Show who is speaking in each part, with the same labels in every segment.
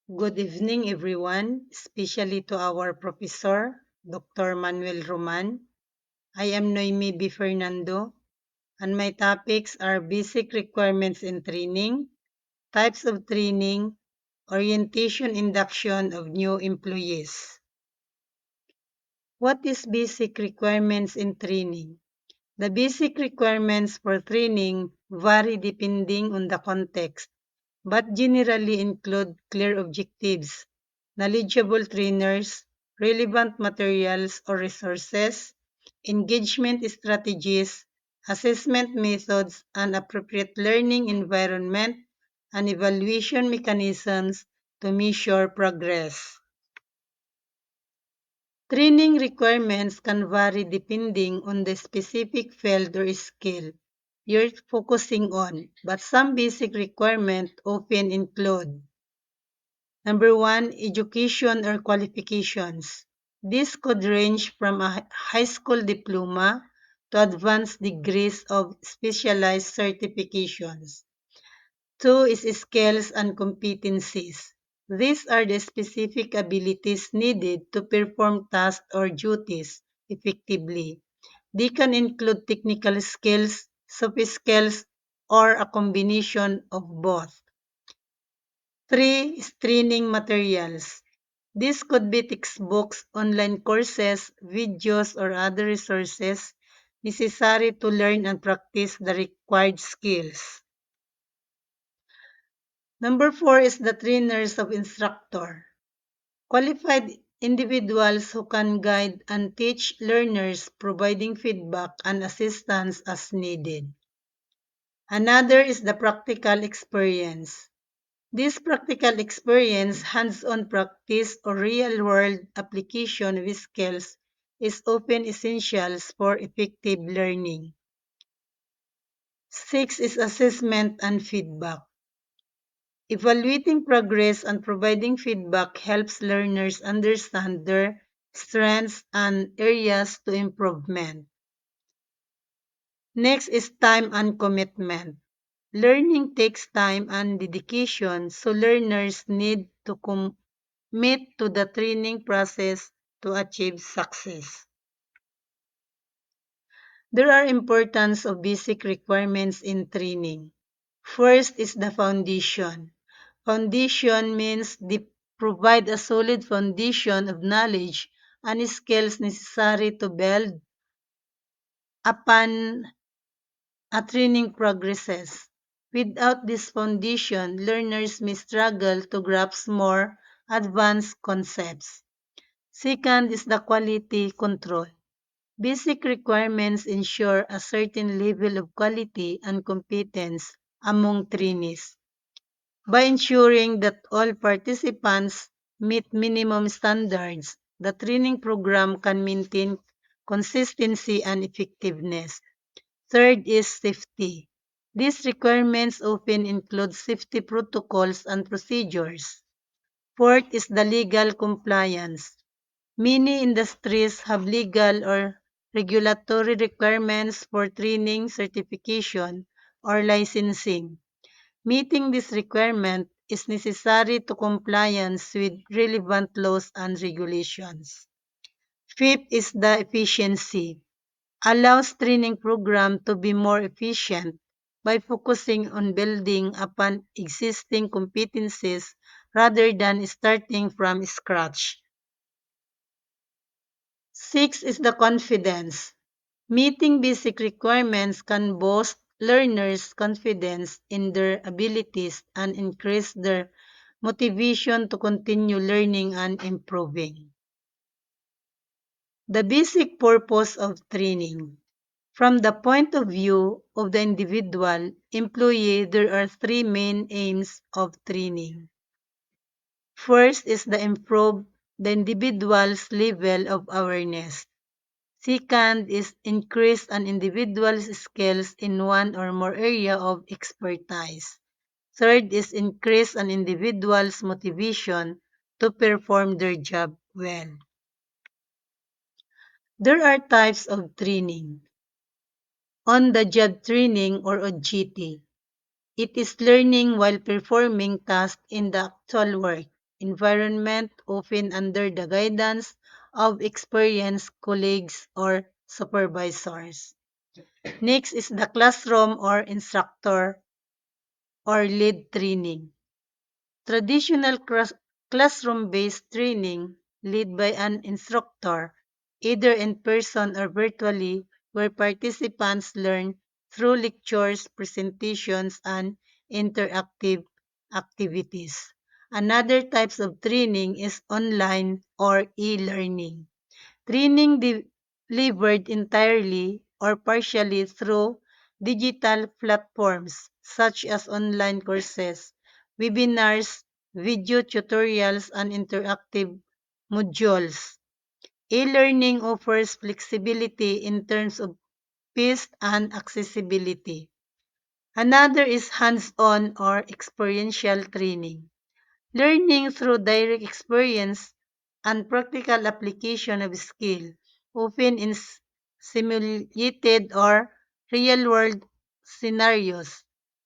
Speaker 1: Good evening, everyone, especially to our professor, Dr. Manuel Roman. I am Noemi B. Fernando, and my topics are basic requirements in training, types of training, orientation induction of new employees. What is basic requirements in training? The basic requirements for training vary depending on the context, but generally include clear objectives, knowledgeable trainers, relevant materials or resources, engagement strategies, assessment methods, an appropriate learning environment, and evaluation mechanisms to measure progress. Training requirements can vary depending on the specific field or skill you're focusing on, but some basic requirements often include: Number one, education or qualifications. This could range from a high school diploma to advanced degrees of specialized certifications. Two is skills and competencies. These are the specific abilities needed to perform tasks or duties effectively. They can include technical skills, soft skills, or a combination of both. Three is training materials. This could be textbooks, online courses, videos, or other resources necessary to learn and practice the required skills. Number four is the trainers of instructor. Qualified individuals who can guide and teach learners, providing feedback and assistance as needed. Another is the practical experience. This practical experience, hands-on practice, or real-world application of skills is often essential for effective learning. Six is assessment and feedback. Evaluating progress and providing feedback helps learners understand their strengths and areas to improvement. Next is time and commitment. Learning takes time and dedication, so learners need to commit to the training process to achieve success. There are importance of basic requirements in training. First is the foundation. Foundation means they provide a solid foundation of knowledge and skills necessary to build upon a training progresses. Without this foundation, learners may struggle to grasp more advanced concepts. Second is the quality control. Basic requirements ensure a certain level of quality and competence among trainees. By ensuring that all participants meet minimum standards, the training program can maintain consistency and effectiveness. Third is safety. These requirements often include safety protocols and procedures. Fourth is the legal compliance. Many industries have legal or regulatory requirements for training, certification, or licensing. Meeting this requirement is necessary to compliance with relevant laws and regulations. Fifth is the efficiency. Allows training program to be more efficient by focusing on building upon existing competencies rather than starting from scratch. Six is the confidence. Meeting basic requirements can boost learners' confidence in their abilities and increase their motivation to continue learning and improving. The basic purpose of training. From the point of view of the individual employee, there are three main aims of training. First is to improve the individual's level of awareness. Second is increase an individual's skills in one or more area of expertise. Third is increase an individual's motivation to perform their job well. There are types of training. On-the-job training or OJT. It is learning while performing tasks in the actual work environment, often under the guidance of experienced colleagues or supervisors. Next is the classroom or instructor or lead training. Traditional classroom-based training led by an instructor, either in person or virtually, where participants learn through lectures, presentations, and interactive activities. Another types of training is online or e-learning. Training delivered entirely or partially through digital platforms such as online courses, webinars, video tutorials, and interactive modules. E-learning offers flexibility in terms of pace and accessibility. Another is hands-on or experiential training. Learning through direct experience and practical application of skill, often in simulated or real-world scenarios.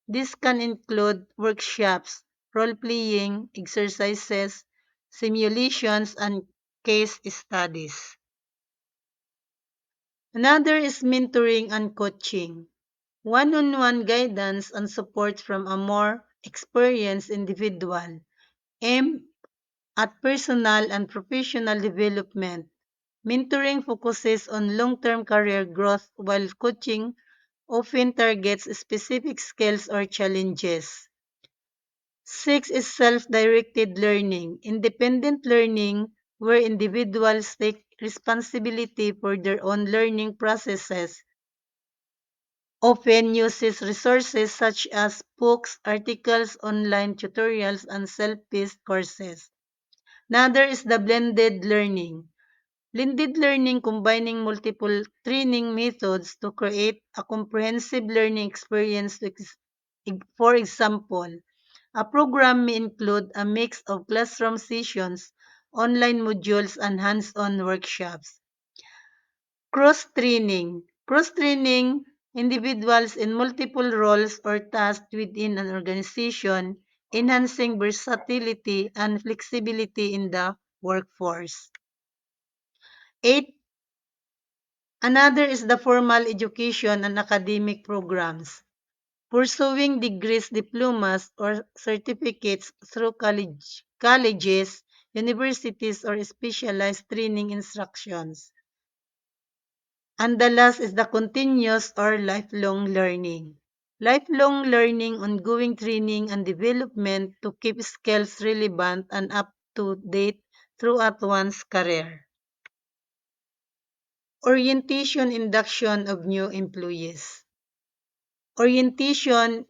Speaker 1: This can include workshops, role-playing exercises, simulations, and case studies. Another is mentoring and coaching. One-on-one guidance and support from a more experienced individual aimed at personal and professional development. Mentoring focuses on long-term career growth while coaching often targets specific skills or challenges. Six is self-directed learning, independent learning where individuals take responsibility for their own learning processes, often uses resources such as books, articles, online tutorials, and self-paced courses. Another is the blended learning. Blended learning combining multiple training methods to create a comprehensive learning experience. For example, a program may include a mix of classroom sessions, online modules, and hands-on workshops. Cross-training. Cross-training individuals in multiple roles or tasks within an organization, enhancing versatility and flexibility in the workforce. 8. Another is the formal education and academic programs. Pursuing degrees, diplomas, or certificates through colleges, universities, or specialized training instructions. And the last is the continuous or lifelong learning. Lifelong learning, ongoing training and development to keep skills relevant and up to date throughout one's career. Orientation induction of new employees. Orientation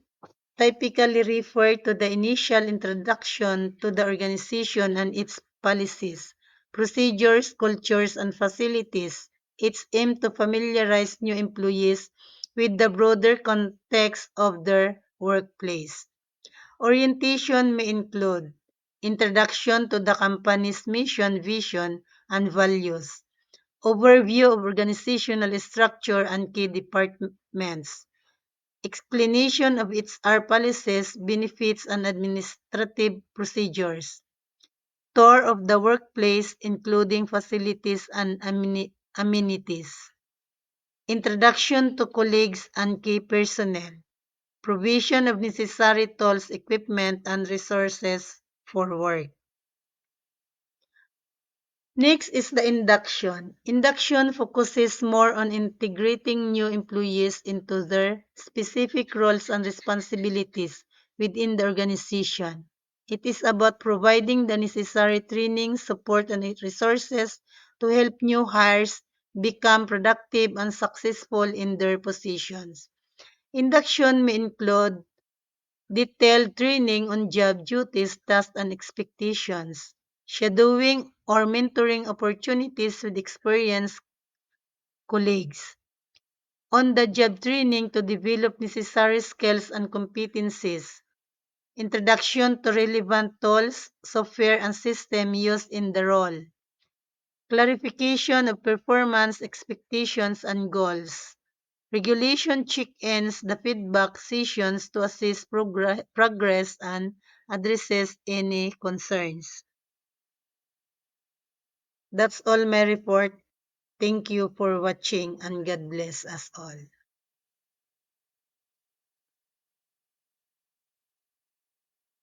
Speaker 1: typically refer to the initial introduction to the organization and its policies, procedures, cultures, and facilities. It's aimed to familiarize new employees with the broader context of their workplace. Orientation may include introduction to the company's mission, vision, and values, overview of organizational structure and key departments, explanation of its R policies, benefits, and administrative procedures, tour of the workplace including facilities and amenities, introduction to colleagues and key personnel, provision of necessary tools, equipment, and resources for work. Next is the induction. Induction focuses more on integrating new employees into their specific roles and responsibilities within the organization. It is about providing the necessary training, support, and resources to help new hires become productive and successful in their positions. Induction may include detailed training on job duties, tasks, and expectations, shadowing or mentoring opportunities with experienced colleagues, on-the-job training to develop necessary skills and competencies, introduction to relevant tools, software, and system used in the role, clarification of performance expectations and goals, regulation check-ins, the feedback sessions to assess progress and addresses any concerns. That's all my report. Thank you for watching and God bless us all.